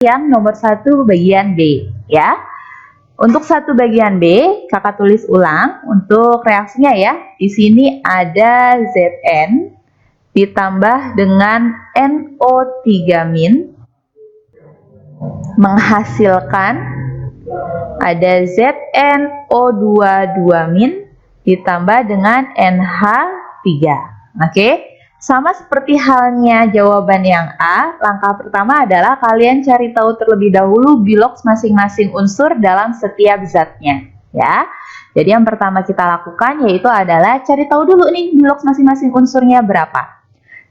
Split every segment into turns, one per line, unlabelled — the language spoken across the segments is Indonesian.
yang nomor 1 bagian B ya. Untuk 1 bagian B, kakak tulis ulang untuk reaksinya ya. Di sini ada Zn ditambah dengan NO3- menghasilkan ada ZnO2 ditambah dengan NH3. Oke, sama seperti halnya jawaban yang A, langkah pertama adalah kalian cari tahu terlebih dahulu biloks masing-masing unsur dalam setiap zatnya ya. Jadi yang pertama kita lakukan yaitu adalah cari tahu dulu nih biloks masing-masing unsurnya berapa.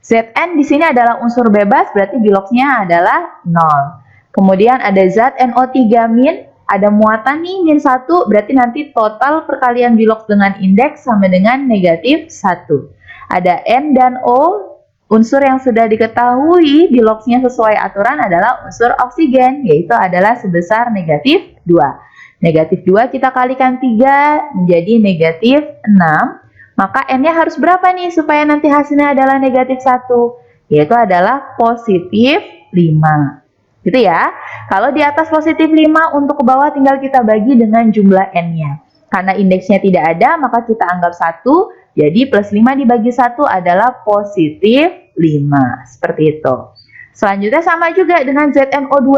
Zn di sini adalah unsur bebas, berarti biloksnya adalah 0. Kemudian ada zat NO3-, ada muatan nih -1, berarti nanti total perkalian biloks dengan indeks sama dengan -1. Ada N dan O, unsur yang sudah diketahui biloksnya sesuai aturan adalah unsur oksigen, yaitu adalah sebesar -2. -2 kita kalikan 3 menjadi -6. Maka N-nya harus berapa nih supaya nanti hasilnya adalah -1? Yaitu adalah +5. Gitu ya. Kalau di atas +5 untuk ke bawah tinggal kita bagi dengan jumlah N-nya. Karena indeksnya tidak ada, maka kita anggap 1. Jadi +5 dibagi 1 adalah +5. Seperti itu. Selanjutnya sama juga dengan ZnO2-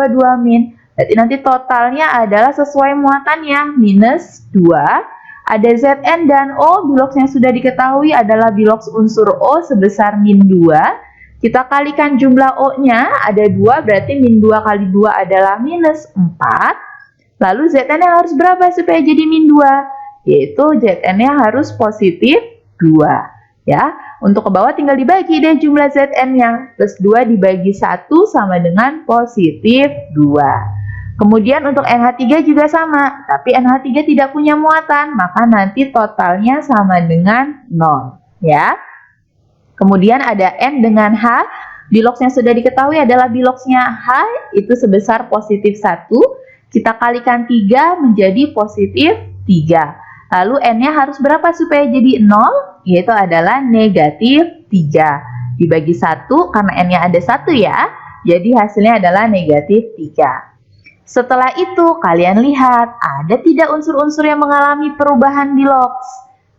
berarti nanti totalnya adalah sesuai muatannya, -2. Ada Zn dan O, biloks yang sudah diketahui adalah biloks unsur O sebesar -2. Kita kalikan jumlah O-nya, ada 2, berarti -2 kali 2 adalah -4. Lalu Zn-nya harus berapa supaya jadi -2? Yaitu Zn-nya harus +2. Ya, untuk ke bawah tinggal dibagi deh jumlah Zn-nya. +2 dibagi 1 sama dengan +2. Kemudian untuk NH3 juga sama, tapi NH3 tidak punya muatan, maka nanti totalnya sama dengan 0, ya. Kemudian ada N dengan H, biloks yang sudah diketahui adalah biloksnya H, itu sebesar +1, kita kalikan 3 menjadi +3. Lalu N-nya harus berapa supaya jadi 0? Yaitu adalah -3. Dibagi 1, karena N-nya ada 1 ya, jadi hasilnya adalah -3. Setelah itu, kalian lihat, ada tidak unsur-unsur yang mengalami perubahan biloks?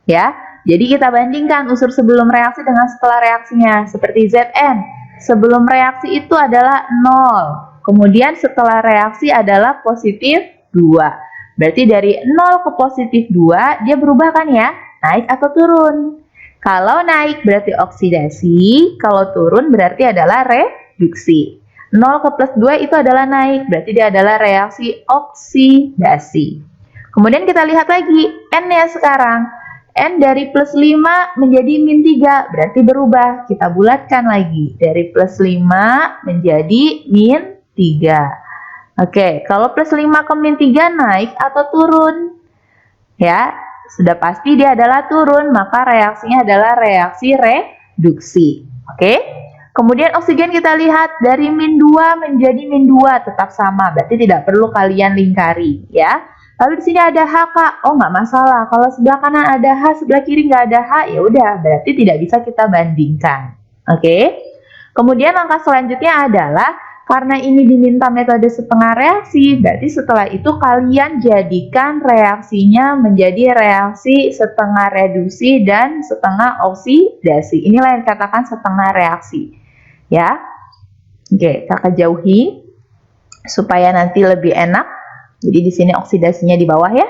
Ya, jadi kita bandingkan unsur sebelum reaksi dengan setelah reaksinya. Seperti Zn, sebelum reaksi itu adalah 0. Kemudian setelah reaksi adalah +2. Berarti dari 0 ke +2, dia berubah kan ya? Naik atau turun? Kalau naik berarti oksidasi, kalau turun berarti adalah reduksi. 0 ke +2 itu adalah naik, berarti dia adalah reaksi oksidasi. Kemudian kita lihat lagi N-nya sekarang. N dari +5 menjadi -3, berarti berubah. Kita bulatkan lagi, dari +5 menjadi -3. Oke, kalau +5 ke -3 naik atau turun? Ya, sudah pasti dia adalah turun, maka reaksinya adalah reaksi reduksi. Oke? Kemudian oksigen kita lihat dari -2 menjadi -2 tetap sama, berarti tidak perlu kalian lingkari ya. Lalu di sini ada H, Kak. Oh, nggak masalah. Kalau sebelah kanan ada H, sebelah kiri nggak ada H, ya udah, berarti tidak bisa kita bandingkan. Oke. Kemudian langkah selanjutnya adalah karena ini diminta metode setengah reaksi, berarti setelah itu kalian jadikan reaksinya menjadi reaksi setengah reduksi dan setengah oksidasi. Inilah yang dikatakan setengah reaksi. Ya, oke, kakak jauhi supaya nanti lebih enak. Jadi di sini oksidasinya di bawah ya.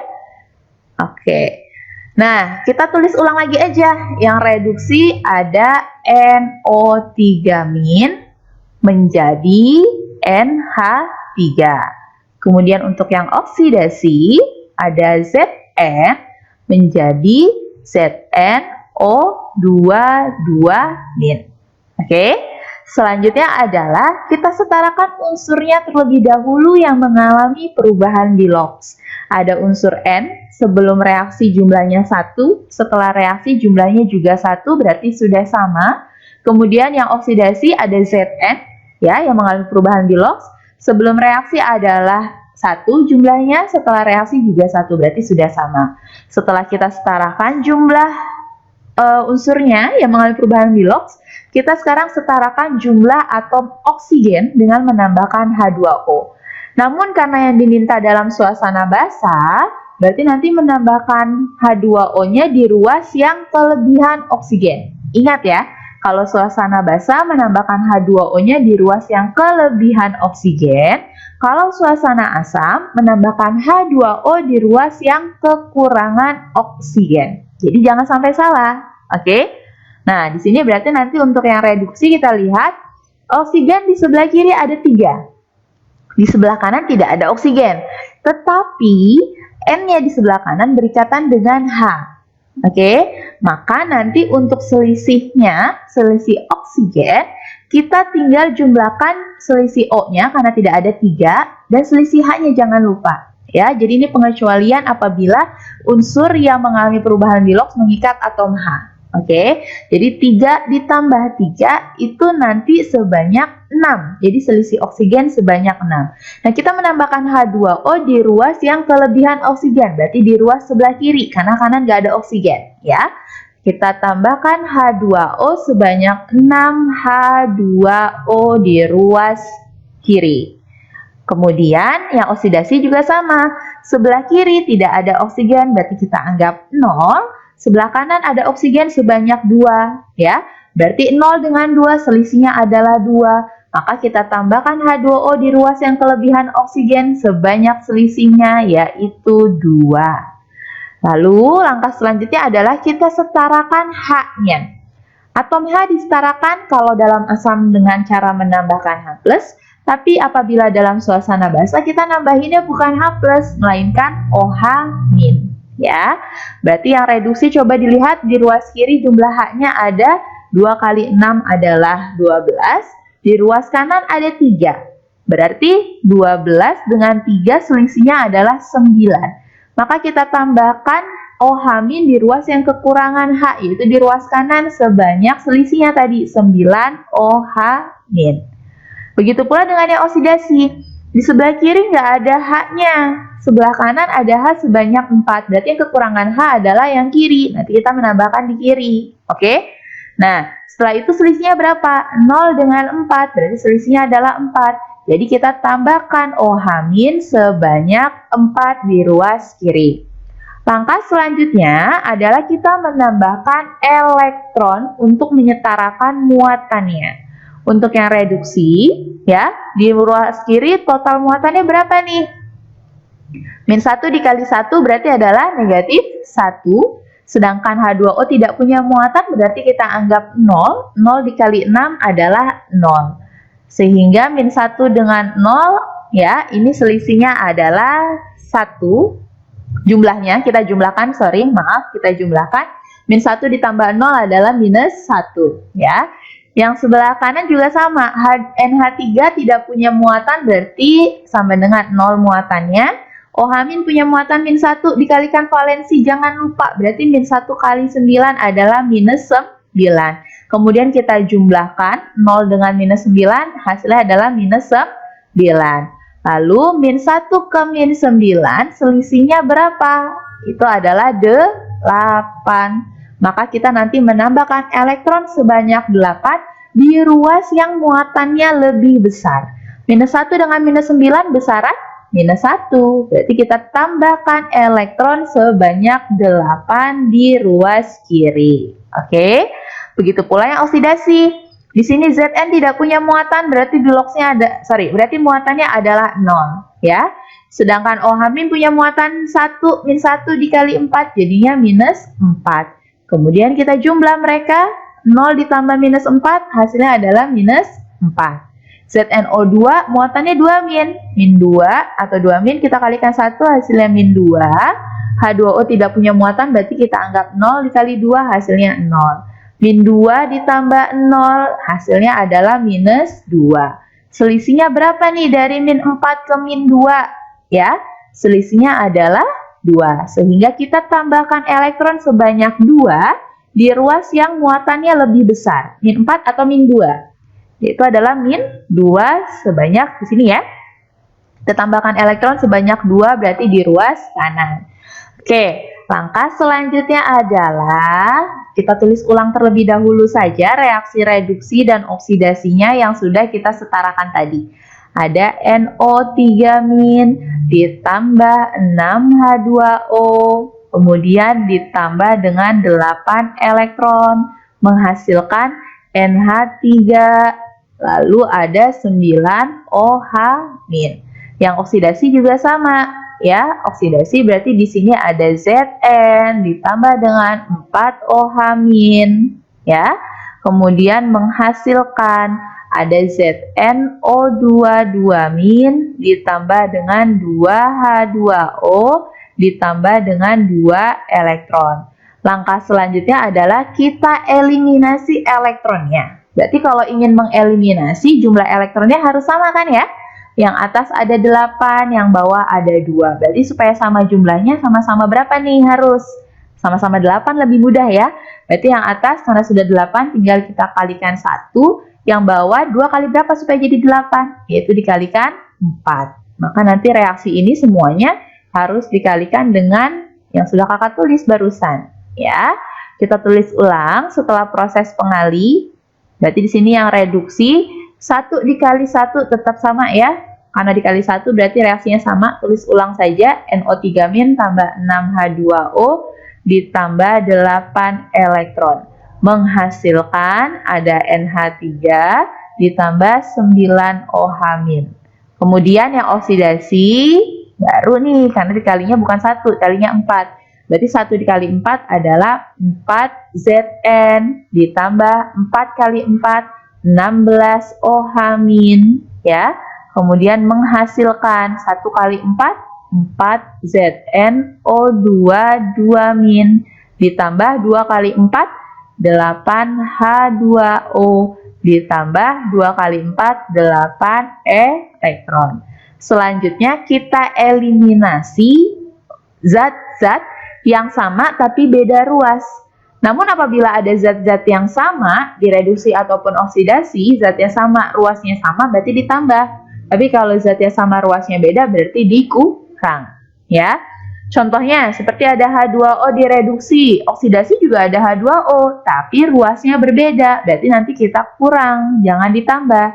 Oke, nah kita tulis ulang lagi aja. Yang reduksi ada NO3- menjadi NH3. Kemudian untuk yang oksidasi ada Zn menjadi ZnO2- Oke. Selanjutnya adalah kita setarakan unsurnya terlebih dahulu yang mengalami perubahan biloks. Ada unsur N, sebelum reaksi jumlahnya 1, setelah reaksi jumlahnya juga 1, berarti sudah sama. Kemudian yang oksidasi ada Zn, ya, yang mengalami perubahan biloks. Sebelum reaksi adalah 1 jumlahnya, setelah reaksi juga 1, berarti sudah sama. Setelah kita setarakan jumlah unsurnya yang mengalami perubahan Willox, kita sekarang setarakan jumlah atom oksigen dengan menambahkan H2O. Namun karena yang diminta dalam suasana basah, berarti nanti menambahkan H2O-nya di ruas yang kelebihan oksigen. Ingat ya, kalau suasana basah menambahkan H2O-nya di ruas yang kelebihan oksigen. Kalau suasana asam menambahkan H2O di ruas yang kekurangan oksigen. Jadi jangan sampai salah, oke? Nah, di sini berarti nanti untuk yang reduksi kita lihat oksigen di sebelah kiri ada 3. Di sebelah kanan tidak ada oksigen, tetapi N-nya di sebelah kanan berikatan dengan H. Oke, maka nanti untuk selisihnya, selisih oksigen, kita tinggal jumlahkan selisih O-nya karena tidak ada 3 dan selisih H-nya jangan lupa. Ya, jadi ini pengecualian apabila unsur yang mengalami perubahan Willox mengikat atom H. Oke, jadi 3 ditambah 3 itu nanti sebanyak 6. Jadi selisih oksigen sebanyak 6. Nah, kita menambahkan H2O di ruas yang kelebihan oksigen. Berarti di ruas sebelah kiri, karena kanan nggak ada oksigen. Ya, kita tambahkan H2O sebanyak 6 H2O di ruas kiri. Kemudian yang oksidasi juga sama. Sebelah kiri tidak ada oksigen, berarti kita anggap 0. Sebelah kanan ada oksigen sebanyak 2. Ya, berarti 0 dengan 2 selisihnya adalah 2. Maka kita tambahkan H2O di ruas yang kelebihan oksigen sebanyak selisihnya yaitu 2. Lalu langkah selanjutnya adalah kita setarakan H-nya. Atom H disetarakan kalau dalam asam dengan cara menambahkan H+, tapi apabila dalam suasana basah kita nambahinnya bukan H+, melainkan OH-. Ya, berarti yang reduksi coba dilihat di ruas kiri jumlah H-nya ada 2 kali 6 adalah 12, di ruas kanan ada 3. Berarti 12 dengan 3 selisihnya adalah 9. Maka kita tambahkan OH- di ruas yang kekurangan H, yaitu di ruas kanan sebanyak selisihnya tadi 9 OH-. Begitu pula dengan yang oksidasi. Di sebelah kiri nggak ada H-nya. Sebelah kanan ada H sebanyak 4. Berarti yang kekurangan H adalah yang kiri. Nanti kita menambahkan di kiri. Oke? Nah, setelah itu selisihnya berapa? 0 dengan 4. Berarti selisihnya adalah 4. Jadi kita tambahkan OH- sebanyak 4 di ruas kiri. Langkah selanjutnya adalah kita menambahkan elektron untuk menyetarakan muatannya. Untuk yang reduksi, ya, di ruas kiri total muatannya berapa nih? -1 dikali 1 berarti adalah negatif 1. Sedangkan H2O tidak punya muatan berarti kita anggap 0. 0 dikali 6 adalah 0. Sehingga -1 dengan 0, ya, ini selisihnya adalah 1. Jumlahnya kita jumlahkan, kita jumlahkan. -1 ditambah 0 adalah -1, ya. Yang sebelah kanan juga sama, NH3 tidak punya muatan berarti sama dengan 0 muatannya. OH- punya muatan -1 dikalikan valensi, jangan lupa, berarti -1 kali 9 adalah -9. Kemudian kita jumlahkan 0 dengan -9, hasilnya adalah -9. Lalu -1 ke -9 selisihnya berapa? Itu adalah 8. Maka kita nanti menambahkan elektron sebanyak 8 di ruas yang muatannya lebih besar. -1 dengan -9 besaran -1. Berarti kita tambahkan elektron sebanyak 8 di ruas kiri. Oke. Begitu pula yang oksidasi. Di sini Zn tidak punya muatan, berarti berarti muatannya adalah 0, ya. Sedangkan OH- punya muatan 1, -1 dikali 4 jadinya -4. Kemudian kita jumlah mereka, 0 ditambah -4, hasilnya adalah -4. ZnO2 muatannya 2-, -2 atau 2- kita kalikan 1, hasilnya -2. H2O tidak punya muatan, berarti kita anggap 0 dikali 2, hasilnya 0. -2 ditambah 0, hasilnya adalah -2. Selisihnya berapa nih dari -4 ke -2? Ya, selisihnya adalah 2. Sehingga kita tambahkan elektron sebanyak 2 di ruas yang muatannya lebih besar. -4 atau -2? Yaitu adalah -2 sebanyak di sini ya. Kita tambahkan elektron sebanyak 2 berarti di ruas kanan. Oke, langkah selanjutnya adalah kita tulis ulang terlebih dahulu saja reaksi reduksi dan oksidasinya yang sudah kita setarakan tadi. Ada NO3- ditambah 6H2O, kemudian ditambah dengan 8 elektron, menghasilkan NH3, lalu ada 9OH-. Yang oksidasi juga sama, ya. Oksidasi berarti di sini ada Zn ditambah dengan 4OH-, ya. Kemudian menghasilkan ada ZnO22- ditambah dengan 2H2O ditambah dengan 2 elektron. Langkah selanjutnya adalah kita eliminasi elektronnya. Berarti kalau ingin mengeliminasi jumlah elektronnya harus sama kan ya? Yang atas ada 8, yang bawah ada 2. Berarti supaya sama jumlahnya sama-sama berapa nih harus? Sama-sama 8 lebih mudah ya. Berarti yang atas karena sudah 8 tinggal kita kalikan 1. Yang bawah 2 kali berapa supaya jadi 8? Yaitu dikalikan 4. Maka nanti reaksi ini semuanya harus dikalikan dengan yang sudah kakak tulis barusan. Ya, kita tulis ulang setelah proses pengali. Berarti di sini yang reduksi 1 dikali 1 tetap sama ya. Karena dikali 1 berarti reaksinya sama. Tulis ulang saja. NO3- tambah 6H2O ditambah 8 elektron. Menghasilkan ada NH3 ditambah 9OH-. Kemudian yang oksidasi baru nih, karena dikalinya bukan 1, kalinya 4. Berarti 1 dikali 4 adalah 4Zn ditambah 4 kali 4, 16OH-, ya. Kemudian menghasilkan 1 kali 4, 4ZnO22- ditambah 2 kali 4, 8H2O ditambah 2 kali 4, 8 elektron. Selanjutnya kita eliminasi zat-zat yang sama tapi beda ruas. Namun apabila ada zat-zat yang sama, direduksi ataupun oksidasi, zatnya sama, ruasnya sama, berarti ditambah. Tapi kalau zatnya sama, ruasnya beda, berarti dikurang. Ya. Contohnya seperti ada H2O direduksi, oksidasi juga ada H2O, tapi ruasnya berbeda, berarti nanti kita kurang, jangan ditambah.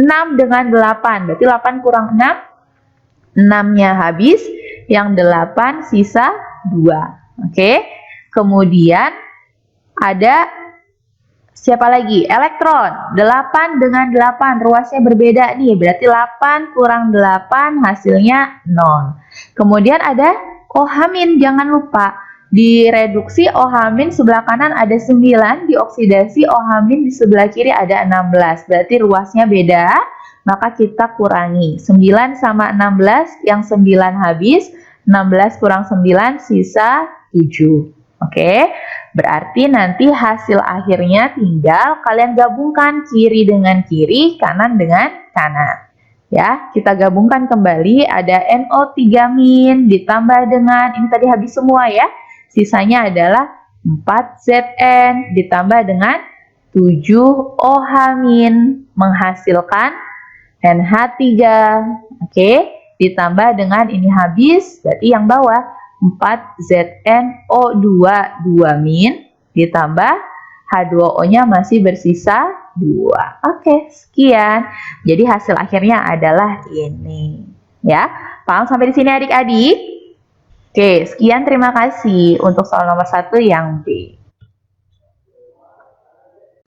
6 dengan 8, berarti 8 kurang 6, 6-nya habis, yang 8 sisa 2. Oke. Kemudian ada siapa lagi? Elektron. 8 dengan 8, ruasnya berbeda nih, berarti 8 kurang 8 hasilnya 0. Kemudian ada OH-, jangan lupa. Direduksi OH- sebelah kanan ada 9, dioksidasi OH- di sebelah kiri ada 16. Berarti ruasnya beda, maka kita kurangi. 9 sama 16, yang 9 habis, 16 kurang 9 sisa 7. Oke, berarti nanti hasil akhirnya tinggal kalian gabungkan kiri dengan kiri, kanan dengan kanan. Ya, kita gabungkan kembali, ada NO3- ditambah dengan, ini tadi habis semua ya, sisanya adalah 4Zn ditambah dengan 7OH- menghasilkan NH3. Oke, ditambah dengan ini habis, berarti yang bawah 4ZnO22- ditambah H2O-nya masih bersisa 2. Oke, sekian. Jadi hasil akhirnya adalah ini. Ya, paham sampai di sini adik-adik? Oke, sekian, terima kasih untuk soal nomor 1 yang B.